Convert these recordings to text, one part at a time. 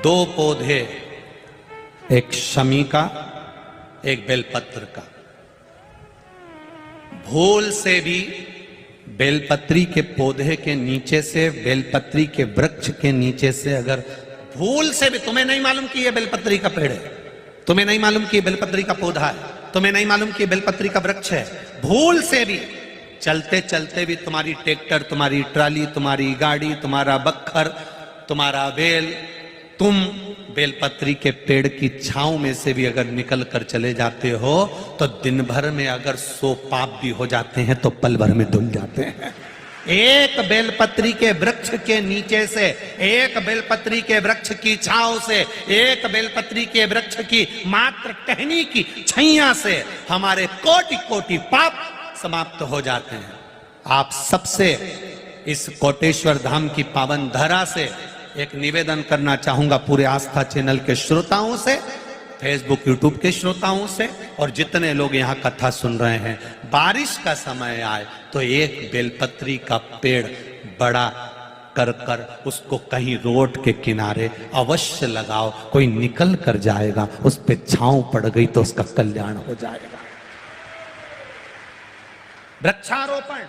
दो पौधे, एक शमी का, एक बेलपत्र का। भूल से भी बेलपत्री के पौधे के नीचे से, बेलपत्री के वृक्ष के नीचे से अगर भूल से भी, तुम्हें नहीं मालूम कि यह बेलपत्री का पेड़ है, तुम्हें नहीं मालूम कि बेलपत्री का पौधा है, तुम्हें नहीं मालूम कि बेलपत्री का वृक्ष है, भूल से भी चलते चलते भी तुम्हारी ट्रैक्टर, तुम्हारी ट्राली, तुम्हारी गाड़ी, तुम्हारा बक्खर, तुम्हारा बेल, तुम बेलपत्री के पेड़ की छांव में से भी अगर निकल कर चले जाते हो तो दिन भर में अगर 100 पाप भी हो जाते हैं तो पल भर में धुल जाते हैं। एक बेलपत्री के वृक्ष के नीचे से, एक बेलपत्री के वृक्ष की छांव से, एक बेलपत्री के वृक्ष की मात्र टहनी की छैया से हमारे कोटि कोटि पाप समाप्त हो जाते हैं। आप सबसे इस कोटेश्वर धाम की पावन धरा से एक निवेदन करना चाहूंगा, पूरे आस्था चैनल के श्रोताओं से, फेसबुक यूट्यूब के श्रोताओं से, और जितने लोग यहाँ कथा सुन रहे हैं, बारिश का समय आए तो एक बेलपत्री का पेड़ बड़ा कर कर उसको कहीं रोड के किनारे अवश्य लगाओ। कोई निकल कर जाएगा, उस पे छांव पड़ गई तो उसका कल्याण हो जाएगा। वृक्षारोपण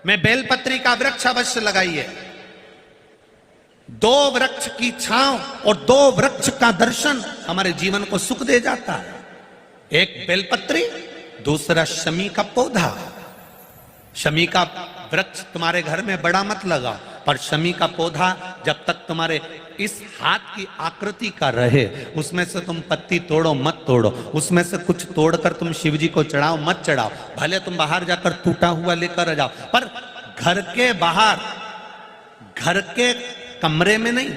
में बेलपत्री का वृक्ष अवश्य लगाइए। 2 वृक्ष की छांव और 2 वृक्ष का दर्शन हमारे जीवन को सुख दे जाता है। एक बेलपत्री, दूसरा शमी का पौधा। शमी का वृक्ष तुम्हारे घर में बड़ा मत लगाओ, पर शमी का पौधा जब तक तुम्हारे इस हाथ की आकृति का रहे, उसमें से तुम पत्ती तोड़ो मत तोड़ो, उसमें से कुछ तोड़कर तुम शिव जी को चढ़ाओ मत चढ़ाओ, भले तुम बाहर जाकर टूटा हुआ लेकर आ जाओ, पर घर के बाहर, घर के कमरे में नहीं,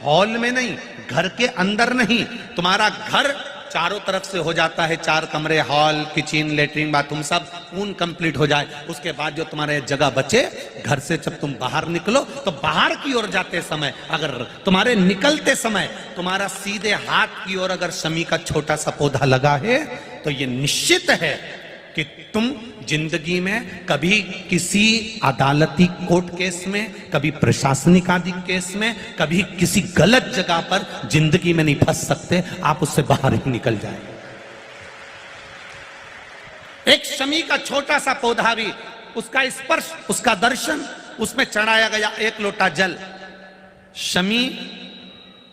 हॉल में नहीं, घर के अंदर नहीं। तुम्हारा घर चारों तरफ से हो जाता है, 4 कमरे, हॉल, किचन, लेटरिन, बाथरूम सब पूर्ण कंप्लीट हो जाए, उसके बाद जो तुम्हारे जगह बचे, घर से जब तुम बाहर निकलो तो बाहर की ओर जाते समय, अगर तुम्हारे निकलते समय तुम्हारा सीधे हाथ की ओर अगर शमी का छोटा सा पौधा लगा है तो ये निश्चित है कि तुम जिंदगी में कभी किसी अदालती कोर्ट केस में, कभी प्रशासनिक आदि केस में, कभी किसी गलत जगह पर जिंदगी में नहीं फंस सकते, आप उससे बाहर ही निकल जाएंगे। एक शमी का छोटा सा पौधा भी, उसका स्पर्श, उसका दर्शन, उसमें चढ़ाया गया 1 लोटा जल। शमी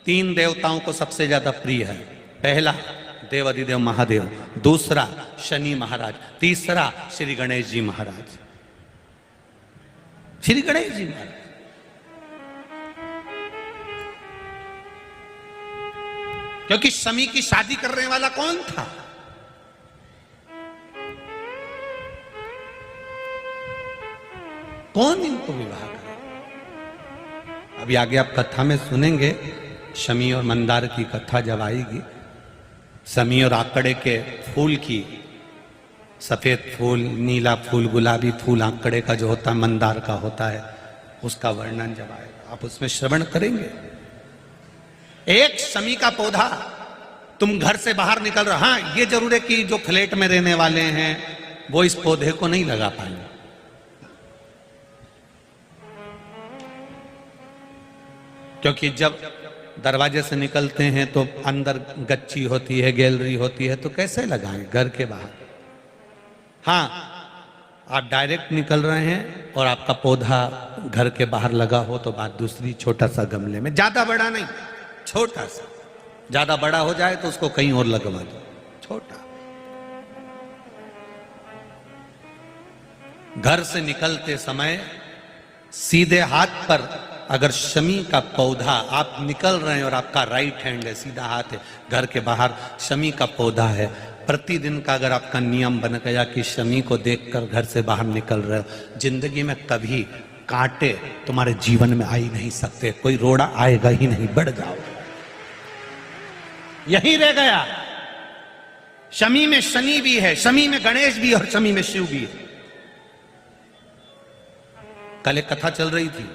3 देवताओं को सबसे ज्यादा प्रिय है। पहला देवाधिदेव महादेव, दूसरा शनि महाराज, तीसरा श्री गणेश जी महाराज। श्री गणेश जी महाराज क्योंकि शमी की शादी करने वाला कौन था? कौन इनको विवाह करे? अभी आगे आप कथा में सुनेंगे, शमी और मंदार की कथा जब आएगी, शमी और आकड़े के फूल की, सफेद फूल, नीला फूल, गुलाबी फूल आकड़े का जो होता है, मंदार का होता है, उसका वर्णन जब आएगा आप उसमें श्रवण करेंगे। एक शमी का पौधा, तुम घर से बाहर निकल रहे, हाँ ये जरूर है कि जो फ्लैट में रहने वाले हैं वो इस पौधे को नहीं लगा पाएंगे, क्योंकि जब दरवाजे से निकलते हैं तो अंदर गच्ची होती है, गैलरी होती है, तो कैसे लगाएं घर के बाहर। हाँ, आप डायरेक्ट निकल रहे हैं और आपका पौधा घर के बाहर लगा हो तो बात दूसरी, छोटा सा गमले में, ज्यादा बड़ा नहीं, छोटा सा। ज्यादा बड़ा हो जाए तो उसको कहीं और लगवा दो, छोटा। घर से निकलते समय सीधे हाथ पर अगर शमी का पौधा, आप निकल रहे हैं और आपका राइट हैंड है, सीधा हाथ है, घर के बाहर शमी का पौधा है, प्रतिदिन का अगर आपका नियम बन गया कि शमी को देखकर घर से बाहर निकल रहे हो, जिंदगी में कभी कांटे तुम्हारे जीवन में आ ही नहीं सकते, कोई रोड़ा आएगा ही नहीं, बढ़ जाओ। यही रह गया। शमी में शनि भी है, शमी में गणेश भी और शमी में शिव भी है। कल एक कथा चल रही थी,